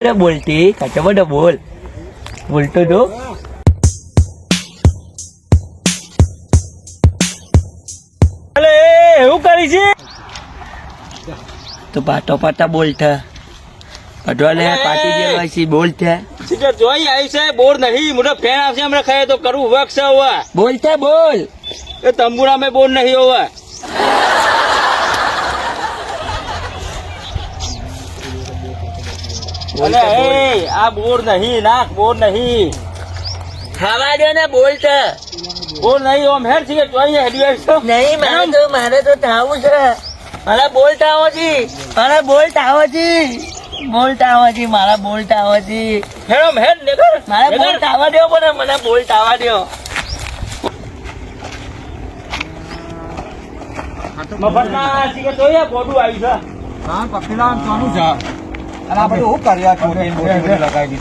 બોલતી કાચો બધો બોલ બોલતો તો અલે એવું કરી છે તો પાટો પાટા બોલતા પટવાલે પાટી ગયો છે બોલતા સીધા જોઈ આવી છે બોર નહીં મોટો ફેન આવશે હમણાં ખાય તો કરવું વક્ષ હવે બોલતા બોલ એ તંબુરા મેં બોર નહીં હવે અલે એ આ બોર નહીં નાખ બોર નહીં ખાવા દે ને બોલતા બોર નહીં ઓમ હેર છે જોઈ હેડી આવી છો નહીં મારે તો થાવું છે મારા બોલતા આવો છી મારા બોલતા આવો છી બોલતા આવો છી મારા બોલતા આવો છી હેડમ હેડ નેકર મારા બોલતા આવવા દો પણ મને બોલતા આવવા દો મફતમાં સીધા જોઈ બોડું આવી છે હા પકડીલામ ચાલુ છે અને આ બધું શું કર્યા છોકરી મોટી બધી લગાવી દીધી